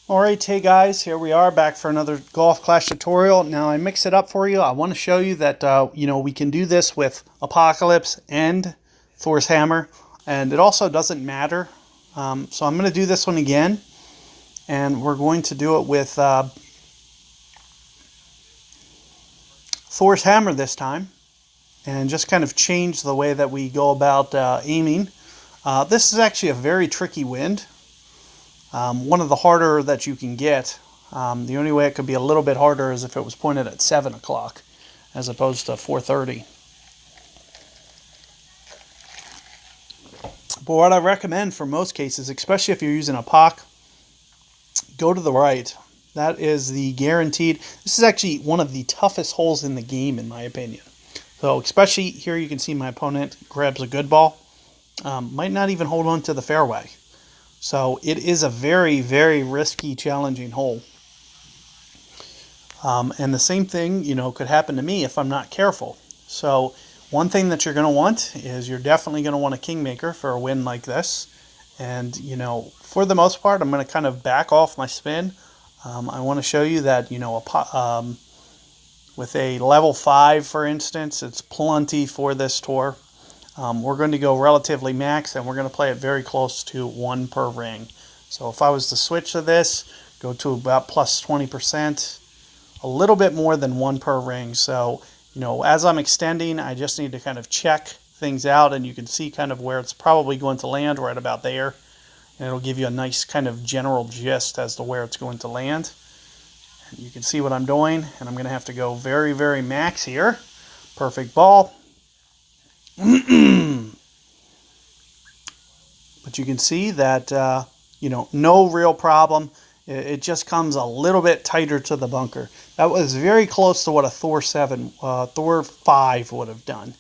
Alright, hey guys, here we are back for another Golf Clash tutorial. Now I mix it up for you. I want to show you that we can do this with Apocalypse and Thor's Hammer, and it also doesn't matter. So I'm going to do this one again, and we're going to do it with Thor's Hammer this time, and just kind of change the way that we go about aiming. This is actually a very tricky wind. One of the harder that you can get. The only way it could be a little bit harder is if it was pointed at 7 o'clock as opposed to 4:30. But what I recommend for most cases, especially if you're using a POC, go to the right. That is the guaranteed. This is actually one of the toughest holes in the game, in my opinion. So especially here you can see my opponent grabs a good ball. Might not even hold on to the fairway. So it is a very, very risky, challenging hole. And the same thing, could happen to me if I'm not careful. So one thing that you're going to want is you're definitely going to want a Kingmaker for a win like this. And, for the most part, I'm going to kind of back off my spin. I want to show you that, with a level 5, for instance, it's plenty for this tour. We're going to go relatively max, and we're going to play it very close to 1 per ring. So if I was to switch to this, go to about plus 20%, a little bit more than 1 per ring. So, as I'm extending, I just need to kind of check things out, and you can see kind of where it's probably going to land, right about there. And it'll give you a nice kind of general gist as to where it's going to land. And you can see what I'm doing, and I'm going to have to go very, very max here. Perfect ball. But you can see that, no real problem. It just comes a little bit tighter to the bunker. That was very close to what a Thor 5 would have done.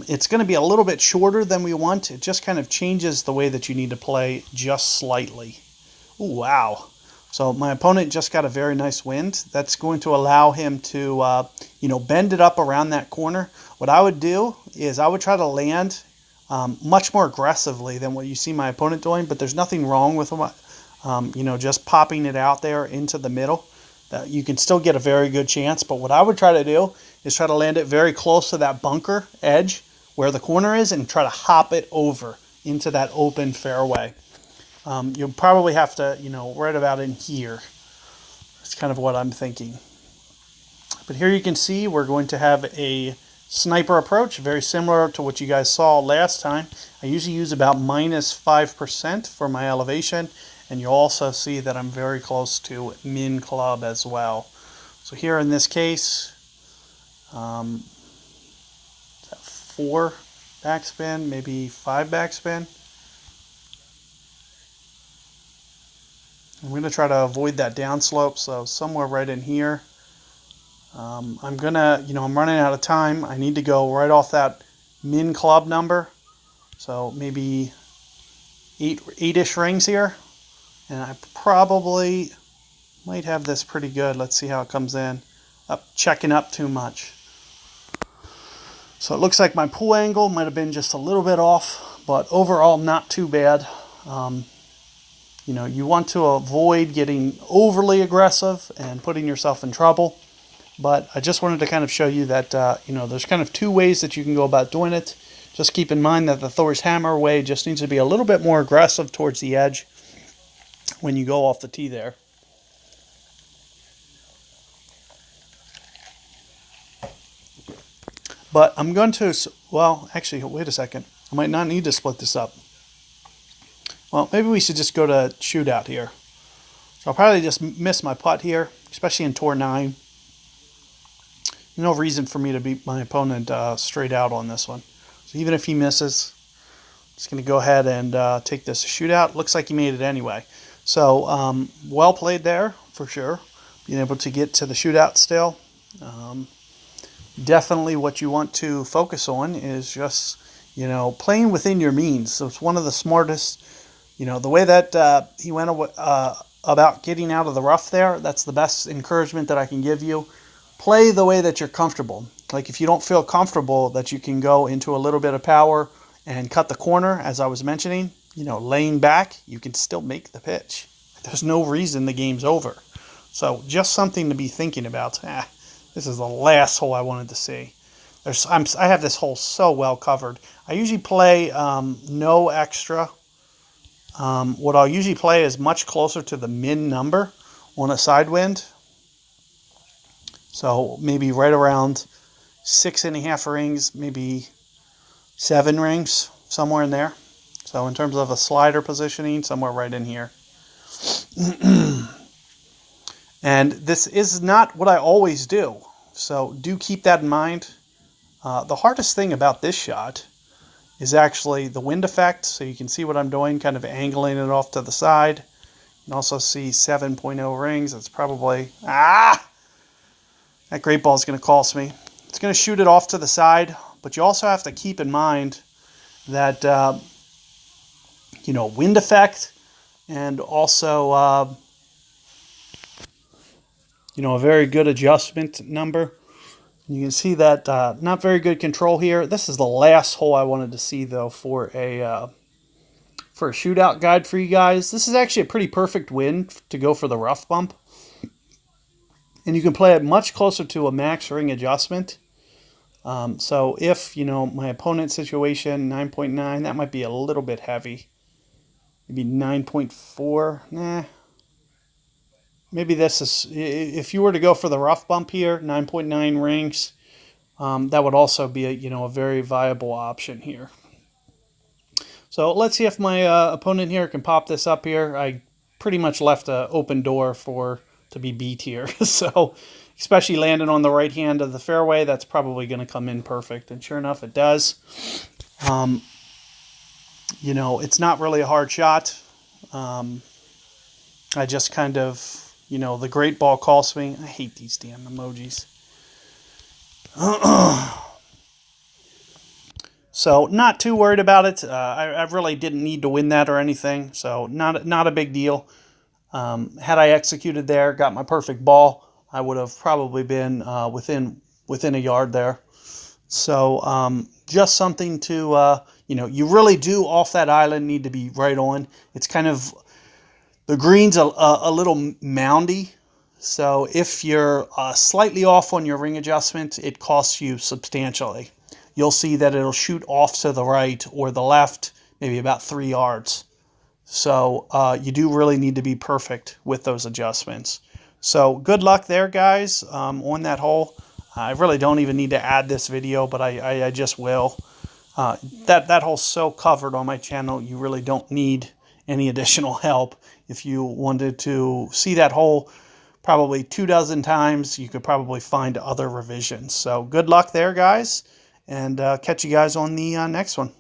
It's going to be a little bit shorter than we want. It just kind of changes the way that you need to play just slightly. Ooh, wow. So my opponent just got a very nice wind. That's going to allow him to, bend it up around that corner. What I would do is I would try to land much more aggressively than what you see my opponent doing, but there's nothing wrong with just popping it out there into the middle. You can still get a very good chance, but what I would try to do is try to land it very close to that bunker edge where the corner is and try to hop it over into that open fairway. You'll probably have to, right about in here. That's kind of what I'm thinking. But here you can see we're going to have a sniper approach, very similar to what you guys saw last time. I usually use about minus 5% for my elevation, and you'll also see that I'm very close to min club as well. So here in this case, 4 backspin, maybe 5 backspin. I'm going to try to avoid that downslope, so somewhere right in here. I'm running out of time. I need to go right off that min club number. So maybe 8-ish rings here. And I probably might have this pretty good. Let's see how it comes in. Checking up too much. So it looks like my pull angle might have been just a little bit off, but overall not too bad. You want to avoid getting overly aggressive and putting yourself in trouble. But I just wanted to kind of show you that, there's kind of 2 ways that you can go about doing it. Just keep in mind that the Thor's Hammer way just needs to be a little bit more aggressive towards the edge when you go off the tee there. But I'm going to, well, actually, wait a second. I might not need to split this up. Well, maybe we should just go to shootout here. So I'll probably just miss my putt here, especially in Tour 9. No reason for me to beat my opponent straight out on this one. So even if he misses, I'm just going to go ahead and take this shootout. Looks like he made it anyway. So well played there, for sure. Being able to get to the shootout still. Definitely what you want to focus on is just, playing within your means. So it's one of the smartest, the way that he went about getting out of the rough there, that's the best encouragement that I can give you. Play the way that you're comfortable. Like if you don't feel comfortable that you can go into a little bit of power and cut the corner, as I was mentioning, laying back, you can still make the pitch. there's no reason the game's over. So just something to be thinking about. This is the last hole I wanted to see. I have this hole so well covered. I usually play no extra. What I'll usually play is much closer to the min number on a side wind. So maybe right around 6.5 rings, maybe 7 rings, somewhere in there. So in terms of a slider positioning, somewhere right in here. And this is not what I always do. So do keep that in mind. The hardest thing about this shot is actually the wind effect. So you can see what I'm doing, kind of angling it off to the side. You can also see 7.0 rings. It's probably, that great ball is going to cost me. It's going to shoot it off to the side, but you also have to keep in mind that, wind effect and also, a very good adjustment number. You can see that not very good control here. This is the last hole I wanted to see, though, for a shootout guide for you guys. This is actually a pretty perfect wind to go for the rough bump. And you can play it much closer to a max ring adjustment. So if, my opponent's situation, 9.9, that might be a little bit heavy. Maybe 9.4, Maybe this is, if you were to go for the rough bump here, 9.9 rings, that would also be a very viable option here. So let's see if my opponent here can pop this up here. I pretty much left an open door to be beat here. So especially landing on the right hand of the fairway, that's probably going to come in perfect. And sure enough, it does. It's not really a hard shot. I just kind of, the great ball cost me. I hate these damn emojis. So not too worried about it. I really didn't need to win that or anything. So not a big deal. Had I executed there, got my perfect ball, I would have probably been within a yard there. So just something to, you really do off that island need to be right on. It's kind of, the green's a little moundy. So if you're slightly off on your ring adjustment, it costs you substantially. You'll see that it'll shoot off to the right or the left, maybe about 3 yards. So you do really need to be perfect with those adjustments. So good luck there, guys, on that hole. I really don't even need to add this video, but I just will. That hole's so covered on my channel, you really don't need any additional help. If you wanted to see that hole probably 24 times, you could probably find other revisions. So good luck there, guys, and catch you guys on the next one.